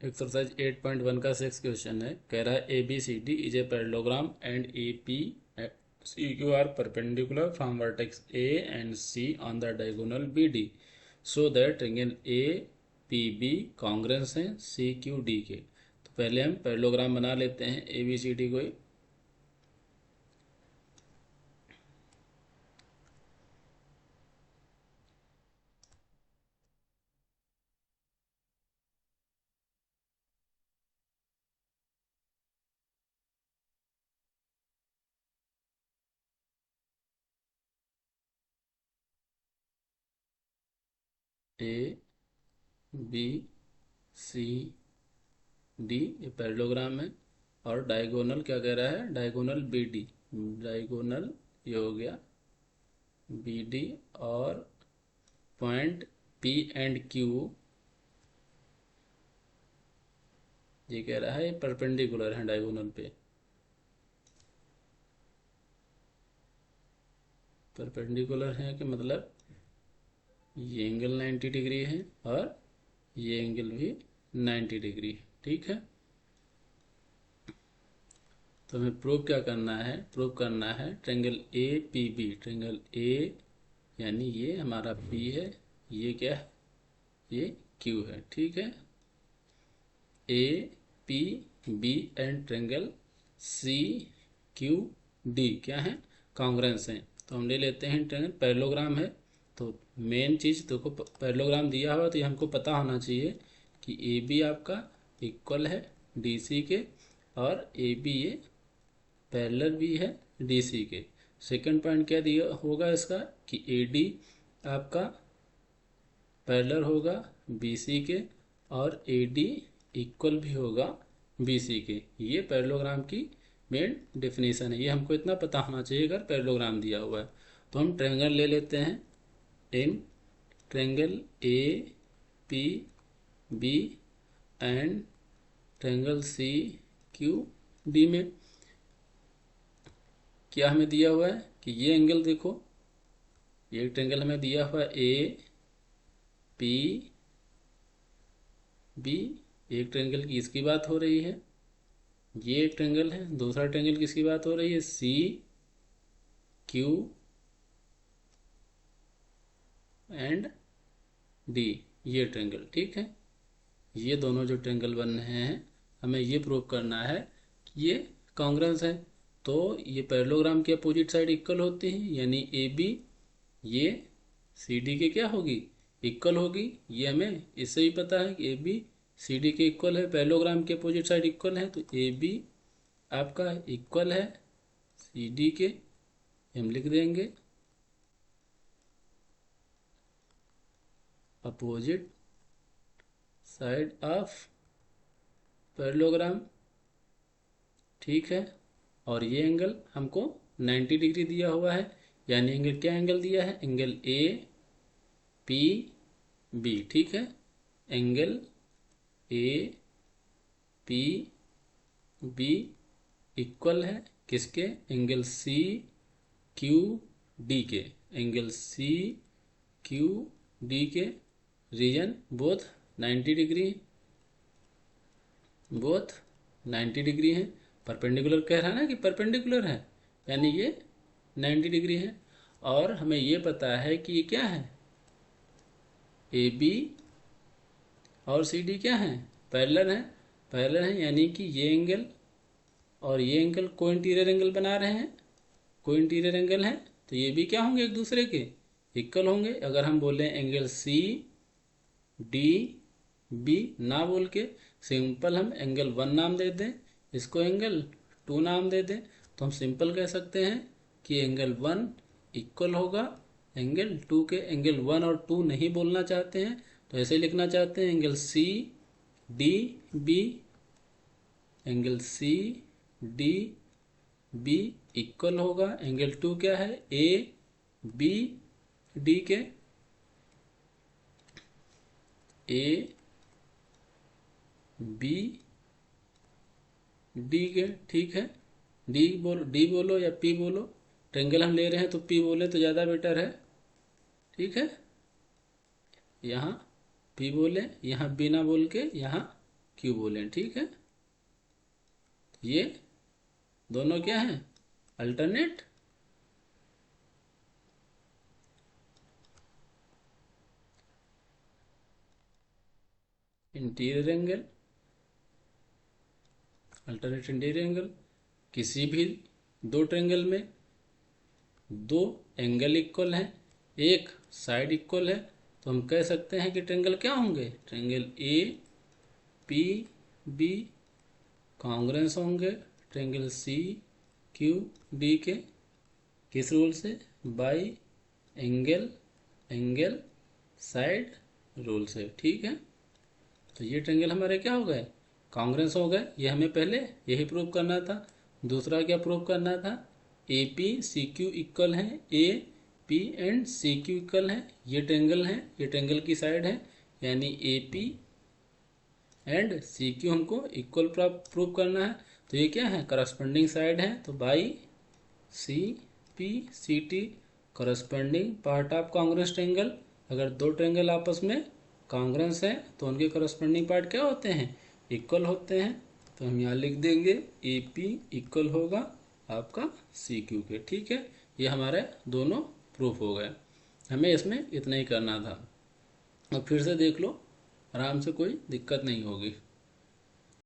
Exercise 8.1 का 6 question है। कह रहा है A B C D is a parallelogram and A P C Q R perpendicular from vertex A and C on the diagonal B D so that triangle A P B congruence हैं C Q D के। तो पहले हम parallelogram बना लेते हैं ए B C D को। ए B C D ये पैरेललोग्राम है और डायगोनल क्या कह रहा है, डायगोनल बी डी, डायगोनल ये हो गया बी डी और पॉइंट पी एंड क्यू ये कह रहा है परपेंडिकुलर है डायगोनल पे, परपेंडिकुलर है कि मतलब ये एंगल 90 डिग्री है और ये एंगल भी 90 डिग्री है। ठीक है, तो हमें प्रूव क्या करना है, प्रूव करना है triangle A P B, triangle A यानी ये हमारा पी है, ये क्या है, ये क्यू है। ठीक है, A P B and triangle C Q D क्या है, कॉन्ग्रेंस हैं। तो हम ले लेते हैं ट्रायंगल, पैरेललोग्राम है तो मेन चीज़ देखो, पैरेललोग्राम दिया हुआ तो ये हमको पता होना चाहिए कि ए बी आपका इक्वल है डी सी के और ए बी ये पैरेलल भी है डी सी के। सेकंड पॉइंट क्या दिया होगा इसका कि ए डी आपका पैरेलल होगा बी सी के और ए डी इक्वल भी होगा बी सी के। ये पैरेललोग्राम की मेन डेफिनेशन है, ये हमको इतना पता होना चाहिए अगर पैरेललोग्राम दिया हुआ है। तो हम ट्रायंगल ले लेते हैं, इन triangle A P B and triangle C Q D में क्या हमें दिया हुआ है कि ये एंगल देखो, ये ट्रायंगल हमें दिया हुआ है ए पी बी, एक ट्रायंगल की इसकी बात हो रही है, ये एक ट्रायंगल है, दूसरा ट्रायंगल किसकी बात हो रही है, सी क्यू एंड डी, ये ट्रायंगल। ठीक है, ये दोनों जो ट्रायंगल बन रहे हैं हमें ये प्रूव करना है कि ये कॉन्ग्रेंस है। तो ये पैरेललोग्राम की अपोजिट साइड इक्वल होती है, यानी ए बी ये सी डी के क्या होगी, इक्वल होगी। ये हमें इससे भी पता है कि ए बी सी डी के इक्वल है, पैरेललोग्राम के अपोजिट साइड इक्वल है, तो ए बी आपका इक्वल है सी डी के, हम लिख देंगे अपोजिट साइड ऑफ पैरेललोग्राम। ठीक है, और ये एंगल हमको 90 डिग्री दिया हुआ है, यानी एंगल क्या एंगल दिया है, एंगल ए पी बी। ठीक है, angle A P B equal है किसके, एंगल सी क्यू डी के, एंगल सी क्यू डी के, reason both 90 degree, both 90 degree है। परपेंडिकुलर कह रहा है ना कि परपेंडिकुलर है, यानी ये 90 डिग्री है। और हमें ये पता है कि ये क्या है, ए बी और सी डी क्या है, पैरेलल है, पैरेलल है, यानी कि ये एंगल और ये एंगल को इंटीरियर एंगल बना रहे हैं, को इंटीरियर एंगल है, तो ये भी क्या होंगे, एक दूसरे के इक्वल होंगे। अगर हम बोले एंगल सी डी बी ना बोल के सिंपल हम एंगल 1 नाम दे दें, इसको एंगल 2 नाम दे दें, तो हम सिंपल कह सकते हैं कि एंगल 1 इक्वल होगा एंगल 2 के। एंगल 1 और 2 नहीं बोलना चाहते हैं तो ऐसे लिखना चाहते हैं angle C D B, angle C D B equal होगा एंगल 2 क्या है, ए बी डी के, ए बी डी के। ठीक है, डी बोलो या पी बोलो, ट्रायंगल हम ले रहे हैं तो पी बोले तो ज़्यादा बेटर है। ठीक है, यहाँ पी बोले, यहाँ बी ना बोल के यहाँ क्यू बोलें, ठीक है। ये दोनों क्या हैं, alternate interior angle, alternate interior angle. किसी भी दो ट्रेंगल में दो एंगल इक्वल हैं, एक साइड इक्वल है, तो हम कह सकते हैं कि ट्रेंगल क्या होंगे, triangle A P B congruence होंगे ट्रेंगल सी क्यू डी के। किस रूल से, by angle angle side rule से, ठीक है। तो ये ट्रेंगल हमारे क्या हो गए, कॉन्ग्रेंस हो गए। ये हमें पहले यही प्रूव करना था। दूसरा क्या प्रूव करना था, A P C Q equal है, A P and C Q equal है। ये ट्रेंगल है, ये ट्रेंगल की साइड है, यानी A P and C Q हमको इक्वल प्रूव करना है। तो ये क्या है, करस्पॉन्डिंग साइड है, तो by C P C T corresponding part of congruence triangle. अगर दो ट्रेंगल आपस में कॉन्ग्रेंस है तो उनके करस्पॉन्डिंग पार्ट क्या होते हैं, इक्वल होते हैं। तो हम यहाँ लिख देंगे ए पी इक्वल होगा आपका सी क्यू के, ठीक है। ये हमारे दोनों प्रूफ हो गए। हमें इसमें इतना ही करना था। अब फिर से देख लो, आराम से, कोई दिक्कत नहीं होगी।